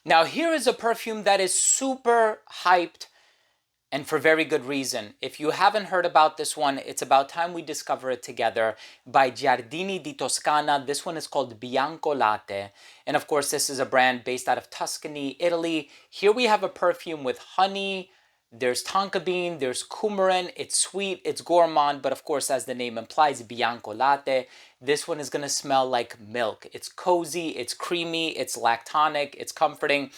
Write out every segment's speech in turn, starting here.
Now here is a perfume that is super hyped and for very good reason. If you haven't heard about this one, it's about time we discover it together, by Giardini di Toscana. This one is called Bianco Latte. And of course, this is a brand based out of Tuscany, Italy. Here we have a perfume with honey, there's tonka bean, there's coumarin. It's sweet, it's gourmand, but of course, as the name implies, Bianco Latte. This one is gonna smell like milk. It's cozy, it's creamy, it's lactonic, it's comforting.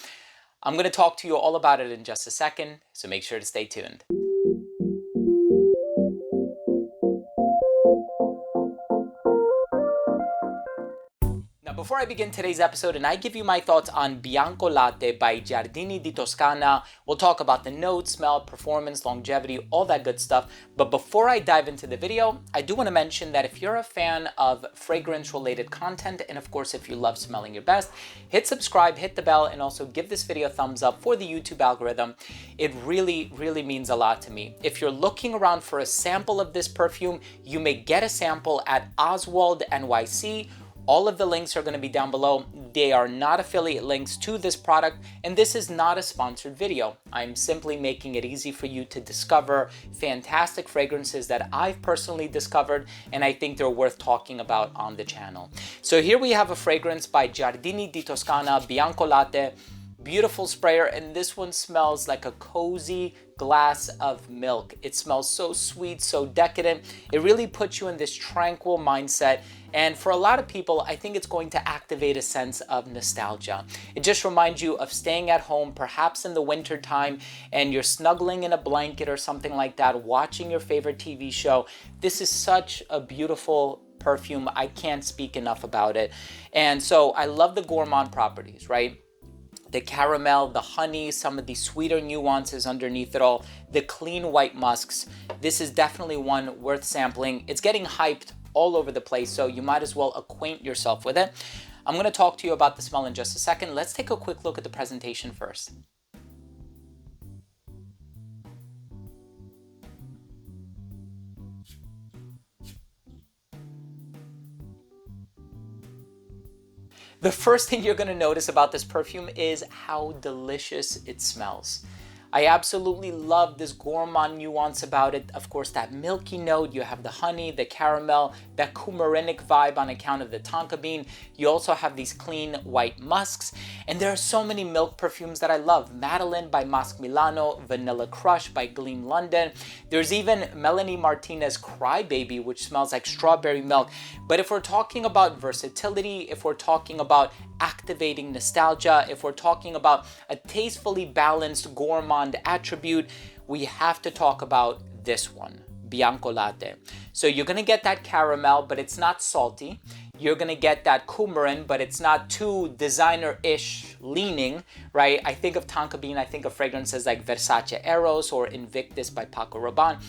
I'm going to talk to you all about it in just a second, so make sure to stay tuned. Now, before I begin today's episode and I give you my thoughts on Bianco Latte by Giardini di Toscana, we'll talk about the notes, smell, performance, longevity, all that good stuff. But before I dive into the video, I do want to mention that if you're a fan of fragrance-related content, and of course, if you love smelling your best, hit subscribe, hit the bell, and also give this video a thumbs up for the YouTube algorithm. It really, really means a lot to me. If you're looking around for a sample of this perfume, you may get a sample at Oswald NYC. All of the links are going to be down below. They are not affiliate links to this product, and this is not a sponsored video. I'm simply making it easy for you to discover fantastic fragrances that I've personally discovered, and I think they're worth talking about on the channel. So here we have a fragrance by Giardini di Toscana, Bianco Latte. Beautiful sprayer, and this one smells like a cozy glass of milk. It smells so sweet, so decadent. It really puts you in this tranquil mindset, and for a lot of people, I think it's going to activate a sense of nostalgia. It just reminds you of staying at home, perhaps in the winter time, and you're snuggling in a blanket or something like that, watching your favorite TV show. This is such a beautiful perfume. I can't speak enough about it. And so I love the gourmand properties, right? The caramel, the honey, some of the sweeter nuances underneath it all, the clean white musks. This is definitely one worth sampling. It's getting hyped all over the place, so you might as well acquaint yourself with it. I'm going to talk to you about the smell in just a second. Let's take a quick look at the presentation first. The first thing you're going to notice about this perfume is how delicious it smells. I absolutely love this gourmand nuance about it. Of course, that milky note, you have the honey, the caramel, that coumarinic vibe on account of the tonka bean. You also have these clean white musks. And there are so many milk perfumes that I love. Madeline by Masque Milano, Vanilla Crush by Gleam London. There's even Melanie Martinez Crybaby, which smells like strawberry milk. But if we're talking about versatility, if we're talking about activating nostalgia, if we're talking about a tastefully balanced gourmand attribute, we have to talk about this one, Bianco Latte. So you're gonna get that caramel, but it's not salty. You're gonna get that coumarin, but it's not too designer-ish leaning, right? I think of tonka bean, I think of fragrances like Versace Eros or Invictus by Paco Rabanne.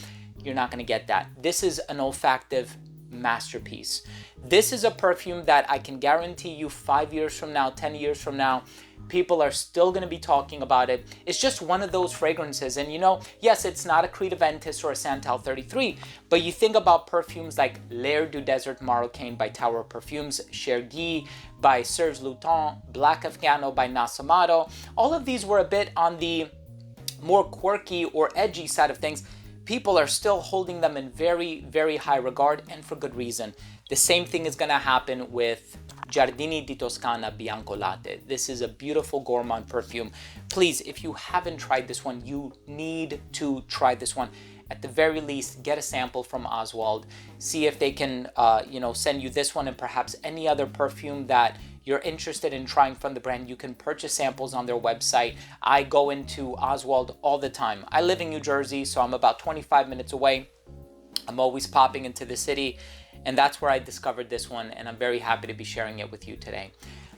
You're not gonna get that. This is an olfactive masterpiece. This is a perfume that I can guarantee you 5 years from now, 10 years from now, people are still going to be talking about it. It's just one of those fragrances. And you know, yes, it's not a Creed Aventus or a Santal 33, but you think about perfumes like L'air du Desert Marocain by Tower Perfumes, Chergui by Serge Lutens, Black Afghano by Nasamato. All of these were a bit on the more quirky or edgy side of things. People are still holding them in very, very high regard, and for good reason. The same thing is going to happen with Giardini di Toscana Bianco Latte. This is a beautiful gourmand perfume. Please, if you haven't tried this one, you need to try this one. At the very least, get a sample from Oswald. See if they can, send you this one and perhaps any other perfume that you're interested in trying from the brand. You can purchase samples on their website. I go into Oswald all the time. I live in New Jersey, so I'm about 25 minutes away. I'm always popping into the city, and that's where I discovered this one, and I'm very happy to be sharing it with you today.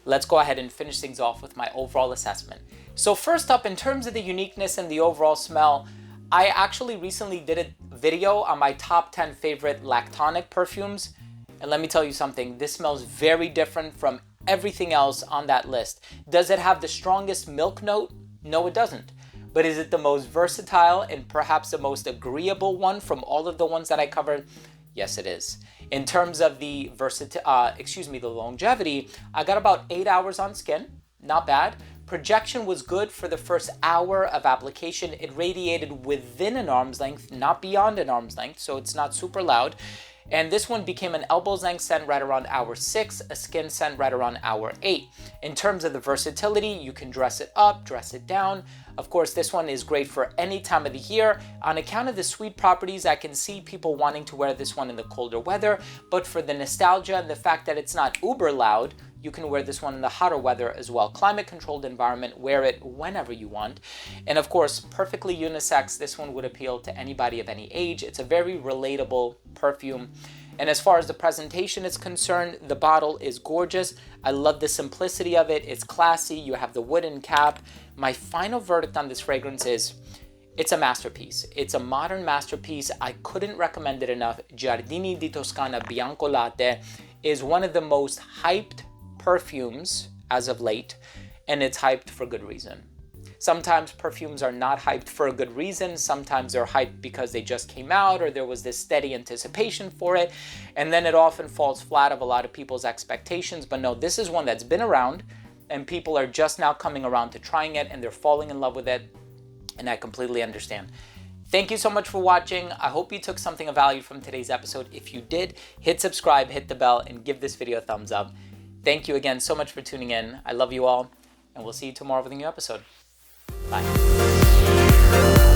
Let's go ahead and finish things off with my overall assessment. So first up, in terms of the uniqueness and the overall smell, I actually recently did a video on my top 10 favorite lactonic perfumes. And let me tell you something, this smells very different from everything else on that list. Does it have the strongest milk note? No, it doesn't. But is it the most versatile and perhaps the most agreeable one from all of the ones that I covered? Yes, it is. In terms of the longevity, I got about 8 hours on skin. Not bad. Projection was good for the first hour of application. It radiated within an arm's length, not beyond an arm's length, so it's not super loud. And this one became an elbow's length scent right around hour 6, a skin scent right around hour 8. In terms of the versatility, you can dress it up, dress it down. Of course, this one is great for any time of the year. On account of the sweet properties, I can see people wanting to wear this one in the colder weather, but for the nostalgia and the fact that it's not uber loud, you can wear this one in the hotter weather as well. Climate controlled environment, wear it whenever you want. And of course, perfectly unisex, this one would appeal to anybody of any age. It's a very relatable perfume. And as far as the presentation is concerned, the bottle is gorgeous. I love the simplicity of it. It's classy. You have the wooden cap. My final verdict on this fragrance is, it's a masterpiece. It's a modern masterpiece. I couldn't recommend it enough. Giardini di Toscana Bianco Latte is one of the most hyped perfumes as of late, and it's hyped for good reason. Sometimes perfumes are not hyped for a good reason. Sometimes they're hyped because they just came out or there was this steady anticipation for it, and then it often falls flat of a lot of people's expectations. But no, this is one that's been around and people are just now coming around to trying it and they're falling in love with it, and I completely understand. Thank you so much for watching. I hope you took something of value from today's episode. If you did, hit subscribe, hit the bell, and give this video a thumbs up. Thank you again so much for tuning in. I love you all, and we'll see you tomorrow with a new episode. Bye.